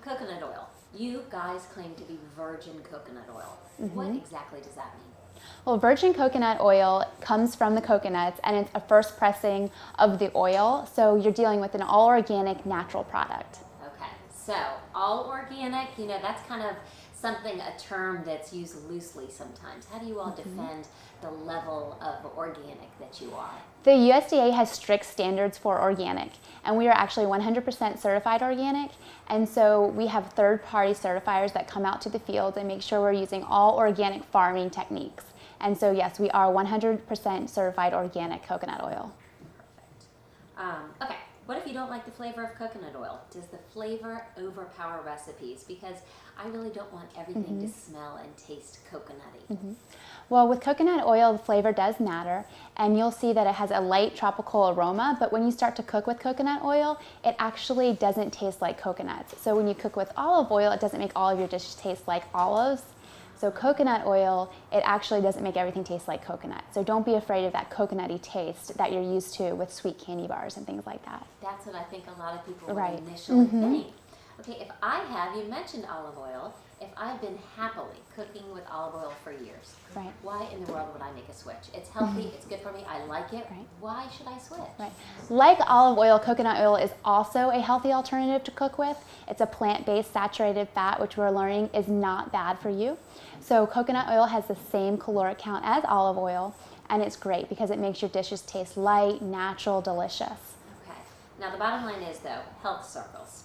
coconut oil. You guys claim to be virgin coconut oil. What exactly does that mean? Well, virgin coconut oil comes from the coconuts, and it's a first pressing of the oil, so you're dealing with an all-organic, natural product. Okay, so all organic, that's kind of a term that's used loosely sometimes. How do you all defend the level of organic that you are? The USDA has strict standards for organic, and we are actually 100% certified organic, and so we have third-party certifiers that come out to the field and make sure we're using all organic farming techniques. And so yes, we are 100% certified organic coconut oil. Perfect. Okay, what if you don't like the flavor of coconut oil? Does the flavor overpower recipes? Because I really don't want everything to smell and taste coconutty. Well, with coconut oil, the flavor does matter, and you'll see that it has a light tropical aroma, but when you start to cook with coconut oil, it actually doesn't taste like coconuts. So when you cook with olive oil, it doesn't make all of your dishes taste like olives. So coconut oil, it actually doesn't make everything taste like coconut. So don't be afraid of that coconutty taste that you're used to with sweet candy bars and things like that. That's what I think a lot of people would initially think. Okay, you mentioned olive oil. If I've been happily cooking with olive oil for years, why in the world would I make a switch? It's healthy, it's good for me, I like it. Why should I switch? Like olive oil, coconut oil is also a healthy alternative to cook with. It's a plant-based saturated fat, which we're learning is not bad for you. So coconut oil has the same caloric count as olive oil, and it's great because it makes your dishes taste light, natural, delicious. Okay. Now the bottom line is, though, health circles.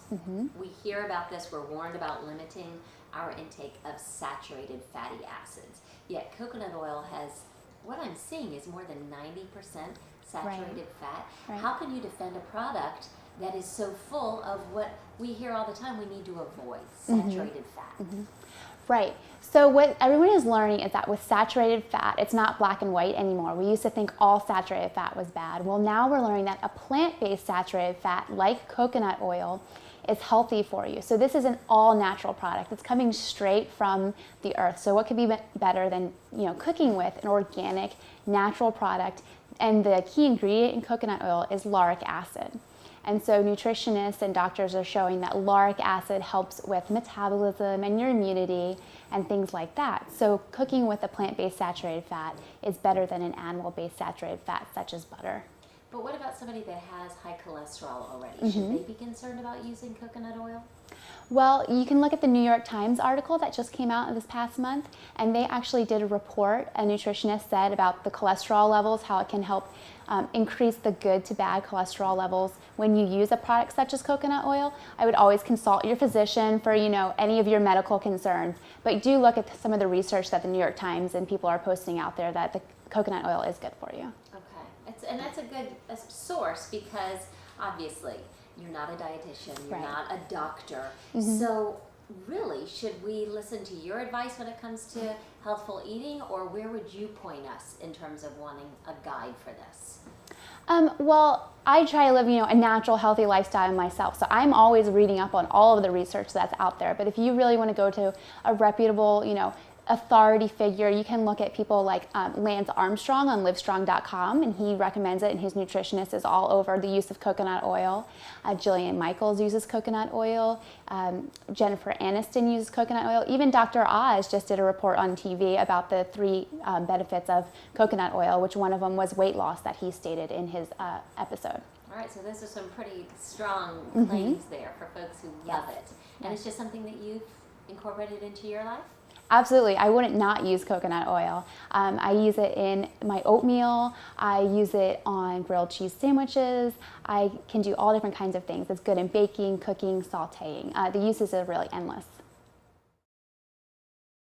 We hear about this, we're warned about limiting our intake of saturated fatty acids. Yet coconut oil has, what I'm seeing is more than 90% saturated fat. How can you defend a product that is so full of what we hear all the time we need to avoid, saturated fat? Right. So what everyone is learning is that with saturated fat, it's not black and white anymore. We used to think all saturated fat was bad. Well, now we're learning that a plant-based saturated fat, like coconut oil, is healthy for you. So this is an all-natural product. It's coming straight from the earth. So what could be better than cooking with an organic, natural product? And the key ingredient in coconut oil is lauric acid. And so nutritionists and doctors are showing that lauric acid helps with metabolism and your immunity and things like that. So cooking with a plant-based saturated fat is better than an animal-based saturated fat such as butter. But what about somebody that has high cholesterol already? Should they be concerned about using coconut oil? Well, you can look at the New York Times article that just came out this past month, and they actually did a report, a nutritionist said, about the cholesterol levels, how it can help increase the good to bad cholesterol levels when you use a product such as coconut oil. I would always consult your physician for any of your medical concerns, but do look at some of the research that the New York Times and people are posting out there that the coconut oil is good for you. Okay, and that's a good source because obviously you're not a dietitian, you're not a doctor, so really, should we listen to your advice when it comes to healthful eating, or where would you point us in terms of wanting a guide for this? Well, I try to live, a natural, healthy lifestyle myself, so I'm always reading up on all of the research that's out there. But if you really want to go to a reputable, authority figure, you can look at people like Lance Armstrong on Livestrong.com, and he recommends it, and his nutritionist is all over the use of coconut oil. Jillian Michaels uses coconut oil. Jennifer Aniston uses coconut oil. Even Dr. Oz just did a report on TV about the 3 benefits of coconut oil, which one of them was weight loss that he stated in his episode. All right, so those are some pretty strong claims there for folks who love it. And it's just something that you've incorporated into your life? Absolutely. I wouldn't not use coconut oil. I use it in my oatmeal. I use it on grilled cheese sandwiches. I can do all different kinds of things. It's good in baking, cooking, sauteing. The uses are really endless.